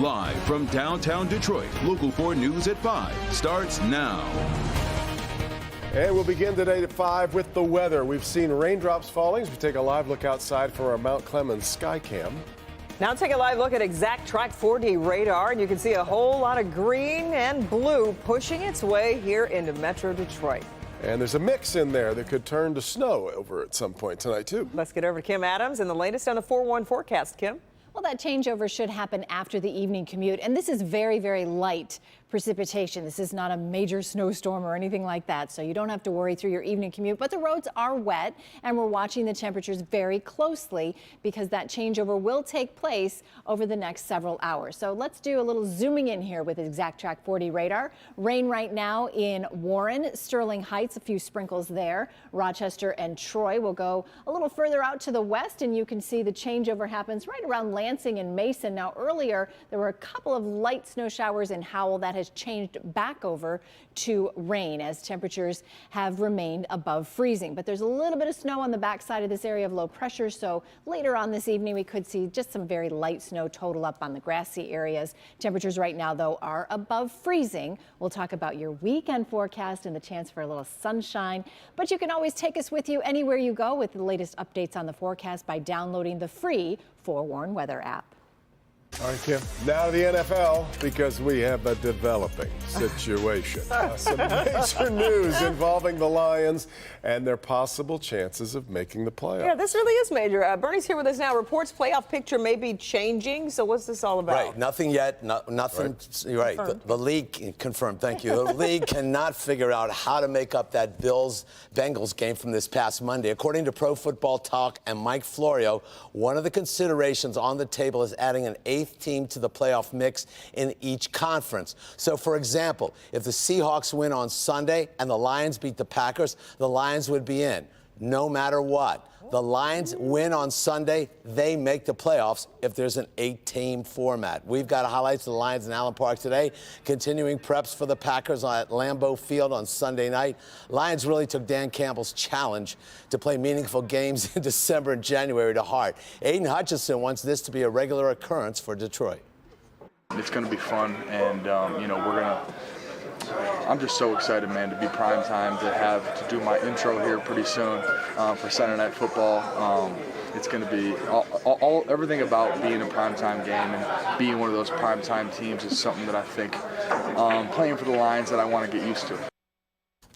Live from downtown Detroit, Local 4 News at 5 starts now. And we'll begin today at 5 with the weather. We've seen raindrops falling as we take a live look outside for our Mount Clemens sky cam. Now take a live look at Exact Track 4D radar, and you can see a whole lot of green and blue pushing its way here into Metro Detroit. And there's a mix in there that could turn to snow over at some point tonight, too. Let's get over to Kim Adams and the latest on the 4-1 forecast, Kim. Well, that changeover should happen after the evening commute, and this is very, very light precipitation. This is not a major snowstorm or anything like that, so you don't have to worry through your evening commute. But the roads are wet, and we're watching the temperatures very closely because that changeover will take place over the next several hours. So let's do a little zooming in here with Exact Track 4D radar. Rain right now in Warren, Sterling Heights, a few sprinkles there. Rochester and Troy will go a little further out to the west, and you can see the changeover happens right around Lansing and Mason. Now earlier there were a couple of light snow showers in Howell that has changed back over to rain as temperatures have remained above freezing. But there's a little bit of snow on the backside of this area of low pressure, so later on this evening we could see just some very light snow total up on the grassy areas. Temperatures right now though are above freezing. We'll talk about your weekend forecast and the chance for a little sunshine, but you can always take us with you anywhere you go with the latest updates on the forecast by downloading the free Forewarn Weather app. All right, Kim. Now to the NFL, because we have a developing situation. Some major news involving the Lions and their possible chances of making the playoffs. Yeah, this really is major. Bernie's here with us now. Reports playoff picture may be changing. So what's this all about? Right. Nothing yet. Nothing. Right. The league confirmed. Thank you. The league cannot figure out how to make up that Bills-Bengals game from this past Monday. According to Pro Football Talk and Mike Florio, one of the considerations on the table is adding an eighth team to the playoff mix in each conference. So, for example, if the Seahawks win on Sunday and the Lions beat the Packers, the Lions would be in, no matter what. The Lions win on Sunday, they make the playoffs if there's an 8-team format. We've got highlights of the Lions in Allen Park today, continuing preps for the Packers at Lambeau Field on Sunday night. Lions really took Dan Campbell's challenge to play meaningful games in December and January to heart. Aiden Hutchinson wants this to be a regular occurrence for Detroit. It's going to be fun, and I'm just so excited, man, to be prime time, to do my intro here pretty soon for Sunday Night Football. It's going to be everything about being a primetime game and being one of those primetime teams is something that I think playing for the Lions that I want to get used to.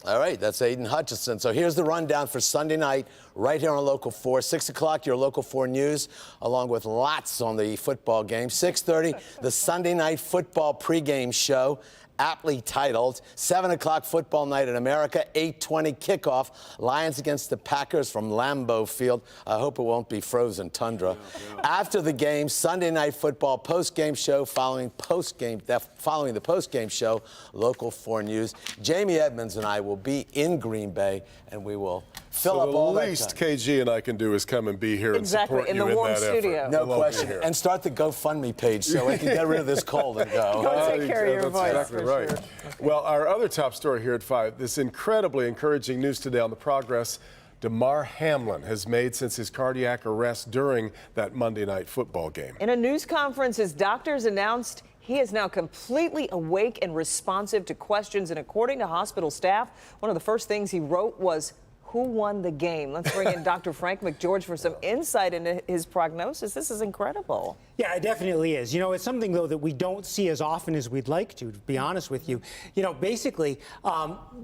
All right, that's Aiden Hutchinson. So here's the rundown for Sunday night right here on Local 4. 6 o'clock, your Local 4 News, along with lots on the football game. 6:30, the Sunday Night Football pregame show, aptly titled 7 o'clock Football Night in America, 8:20 kickoff, Lions against the Packers from Lambeau Field. I hope it won't be frozen tundra. After the game, Sunday Night Football postgame show following the postgame show, Local 4 News. Jamie Edmonds and I will be in Green Bay, and we will fill up all that time. The least KG and I can do is come and be here and support in you the in warm that studio. effort. No question. And start the GoFundMe page so we can get rid of this cold and go. Go take care of your voice. That's exactly right. Sure. Well, our other top story here at 5, this incredibly encouraging news today on the progress Demar Hamlin has made since his cardiac arrest during that Monday night football game. In a news conference, his doctors announced he is now completely awake and responsive to questions. And according to hospital staff, one of the first things he wrote was, "Who won the game?" Let's bring in Dr. Frank McGeorge for some insight into his prognosis. This is incredible. Yeah, it definitely is. You know, it's something, though, that we don't see as often as we'd like to be honest with you. You know, basically,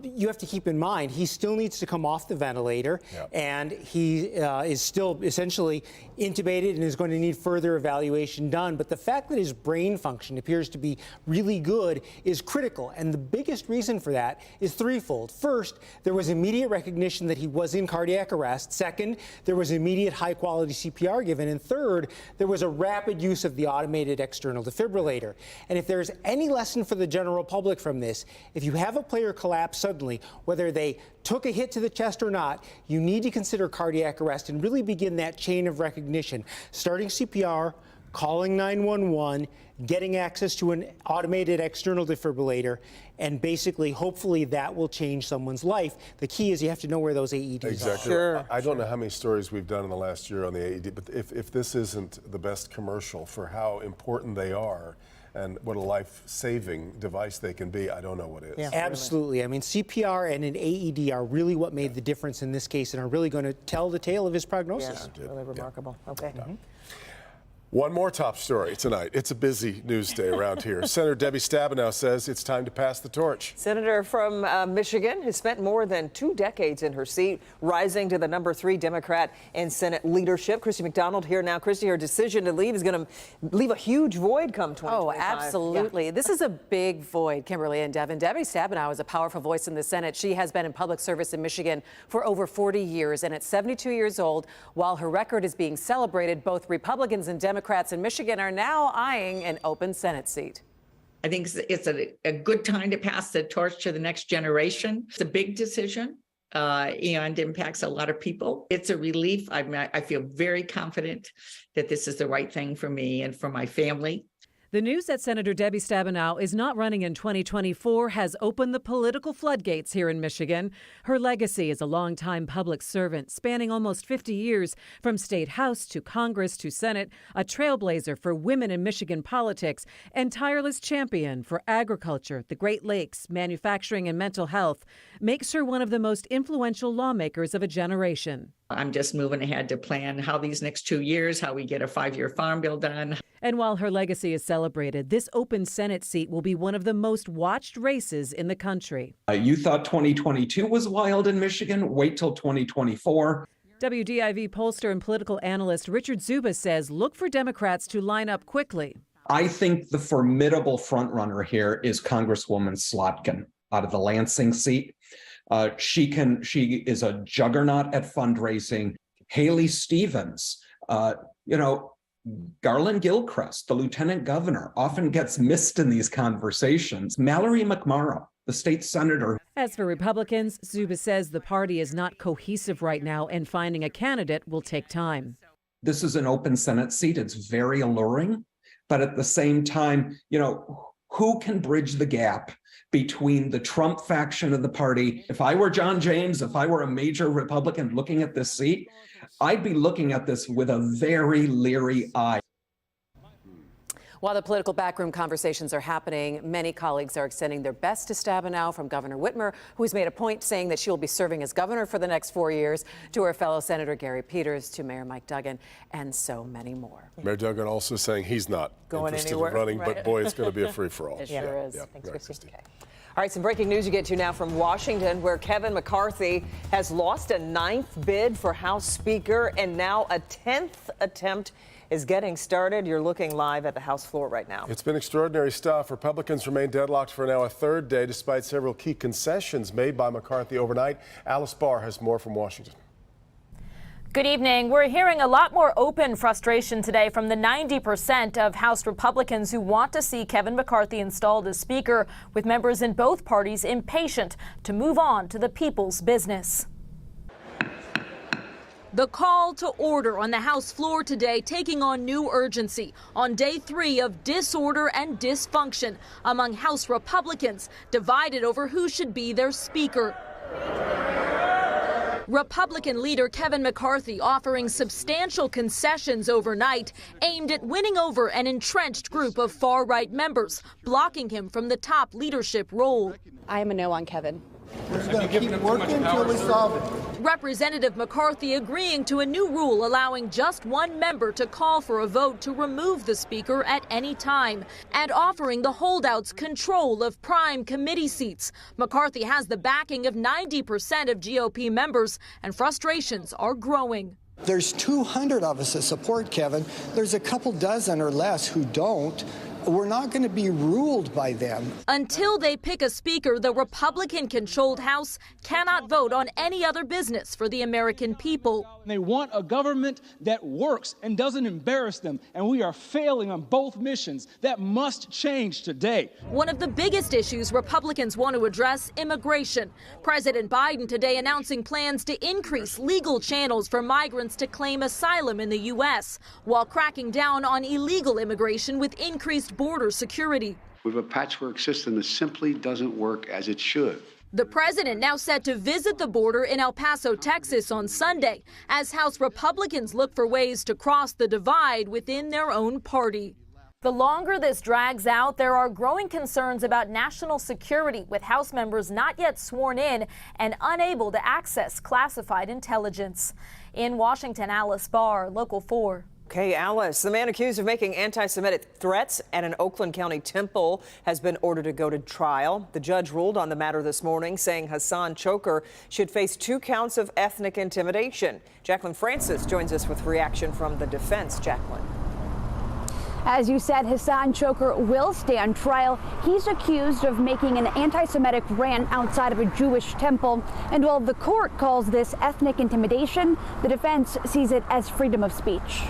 you have to keep in mind, he still needs to come off the ventilator, and he is still essentially intubated and is going to need further evaluation done. But the fact that his brain function appears to be really good is critical. And the biggest reason for that is threefold. First, there was immediate recognition that he was in cardiac arrest. Second, there was immediate high-quality CPR given. And third, there was a rapid use of the automated external defibrillator. And if there's any lesson for the general public from this, if you have a player collapse suddenly, whether they took a hit to the chest or not, you need to consider cardiac arrest and really begin that chain of recognition, starting CPR, calling 911, getting access to an automated external defibrillator, and basically, hopefully, that will change someone's life. The key is you have to know where those AEDs are. Exactly. Sure. I don't know how many stories we've done in the last year on the AED, but if this isn't the best commercial for how important they are, and what a life-saving device they can be, I don't know what is. Yeah. Absolutely. I mean, CPR and an AED are really what made the difference in this case and are really going to tell the tale of his prognosis. Yeah, really remarkable. Okay. One more top story tonight. It's a busy news day around here. Senator Debbie Stabenow says it's time to pass the torch. Senator from Michigan has spent more than 2 decades in her seat, rising to the number 3 Democrat in Senate leadership. Christy McDonald here now. Christy, her decision to leave is going to leave a huge void come 2025. Oh, absolutely. Yeah. This is a big void, Kimberly and Devin. Debbie Stabenow is a powerful voice in the Senate. She has been in public service in Michigan for over 40 years, and at 72 years old, while her record is being celebrated, both Republicans and Democrats in Michigan are now eyeing an open Senate seat. I think it's a good time to pass the torch to the next generation. It's a big decision and impacts a lot of people. It's a relief. I feel very confident that this is the right thing for me and for my family. The news that Senator Debbie Stabenow is not running in 2024 has opened the political floodgates here in Michigan. Her legacy as a longtime public servant, spanning almost 50 years, from state house to Congress to Senate, a trailblazer for women in Michigan politics, and tireless champion for agriculture, the Great Lakes, manufacturing, and mental health, makes her one of the most influential lawmakers of a generation. I'm just moving ahead to plan how these next 2 years, how we get a 5-year farm bill done. And while her legacy is celebrated, this open Senate seat will be one of the most watched races in the country. You thought 2022 was wild in Michigan? Wait till 2024. WDIV pollster and political analyst Richard Zuba says look for Democrats to line up quickly. I think the formidable frontrunner here is Congresswoman Slotkin out of the Lansing seat. She is a juggernaut at fundraising. Haley Stevens, Garland Gilchrist, the lieutenant governor, often gets missed in these conversations. Mallory McMorrow, the state senator. As for Republicans, Zuba says the party is not cohesive right now and finding a candidate will take time. This is an open Senate seat. It's very alluring. But at the same time, who can bridge the gap between the Trump faction of the party? If I were John James, if I were a major Republican looking at this seat, I'd be looking at this with a very leery eye. While the political backroom conversations are happening, many colleagues are extending their best to Stabenow, from Governor Whitmer, who's made a point saying that she will be serving as governor for the next 4 years, to her fellow Senator Gary Peters, to Mayor Mike Duggan, and so many more. Mayor Duggan also saying he's not interested in running, but boy, it's going to be a free-for-all. It sure is. Yeah. Thanks, Christy. Okay. All right, some breaking news you get to now from Washington, where Kevin McCarthy has lost a 9th bid for House Speaker, and now a 10th attempt is getting started. You're looking live at the House floor right now. It's been extraordinary stuff. Republicans remain deadlocked for now a 3rd day, despite several key concessions made by McCarthy overnight. Alice Barr has more from Washington. Good evening. We're hearing a lot more open frustration today from the 90% of House Republicans who want to see Kevin McCarthy installed as Speaker, with members in both parties impatient to move on to the people's business. The call to order on the House floor today taking on new urgency on day 3 of disorder and dysfunction among House Republicans, divided over who should be their Speaker. Republican leader Kevin McCarthy offering substantial concessions overnight aimed at winning over an entrenched group of far-right members, blocking him from the top leadership role. I am a no on Kevin. We're just going to keep working until we solve it. Representative McCarthy agreeing to a new rule allowing just one member to call for a vote to remove the Speaker at any time, and offering the holdouts control of prime committee seats. McCarthy has the backing of 90% of GOP members, and frustrations are growing. There's 200 of us that support Kevin. There's a couple dozen or less who don't. We're not going to be ruled by them. Until they pick a Speaker, the Republican-controlled House cannot vote on any other business for the American people. They want a government that works and doesn't embarrass them, and we are failing on both missions. That must change today. One of the biggest issues Republicans want to address, immigration. President Biden today announcing plans to increase legal channels for migrants to claim asylum in the U.S., while cracking down on illegal immigration with increased border security. We have a patchwork system that simply doesn't work as it should. The president now set to visit the border in El Paso, Texas on Sunday, as House Republicans look for ways to cross the divide within their own party. The longer this drags out, there are growing concerns about national security, with House members not yet sworn in and unable to access classified intelligence. In Washington, Alice Barr, Local 4. Okay, Alice, the man accused of making anti-Semitic threats at an Oakland County temple has been ordered to go to trial. The judge ruled on the matter this morning, saying Hassan Krack should face 2 counts of ethnic intimidation. Jacqueline Francis joins us with reaction from the defense. Jacqueline. As you said, Hassan Krack will stand trial. He's accused of making an anti-Semitic rant outside of a Jewish temple. And while the court calls this ethnic intimidation, the defense sees it as freedom of speech.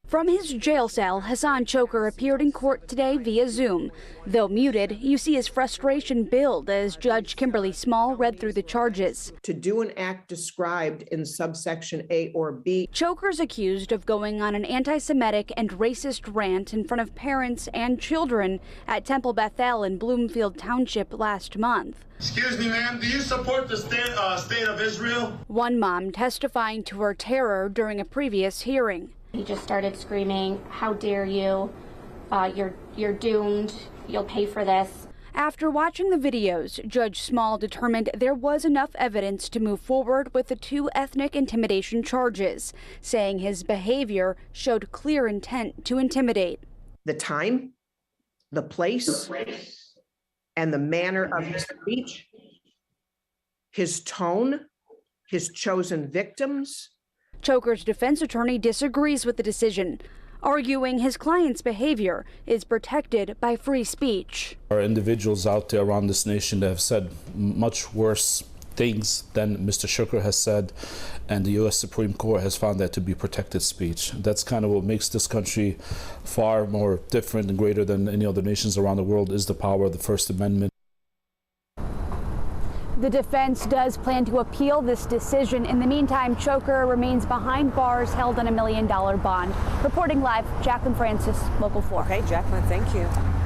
From his jail cell, Hassan Krack appeared in court today via Zoom. Though muted, you see his frustration build as Judge Kimberly Small read through the charges. To do an act described in subsection A or B. Krack's accused of going on an anti-Semitic and racist rant in front of parents and children at Temple Bethel in Bloomfield Township last month. Excuse me, ma'am, do you support the state of Israel? One mom testifying to her terror during a previous hearing. He just started screaming, "How dare you? You're doomed. You'll pay for this." After watching the videos, Judge Small determined there was enough evidence to move forward with the 2 ethnic intimidation charges, saying his behavior showed clear intent to intimidate. The time, the place, and the manner of his speech, his tone, his chosen victims. Krack's defense attorney disagrees with the decision, arguing his client's behavior is protected by free speech. There are individuals out there around this nation that have said much worse things than Mr. Krack has said, and the U.S. Supreme Court has found that to be protected speech. That's kind of what makes this country far more different and greater than any other nations around the world, is the power of the First Amendment. The defense does plan to appeal this decision. In the meantime, Krack remains behind bars, held on $1 million bond. Reporting live, Jacqueline Francis, Local 4. Okay, Jacqueline, thank you.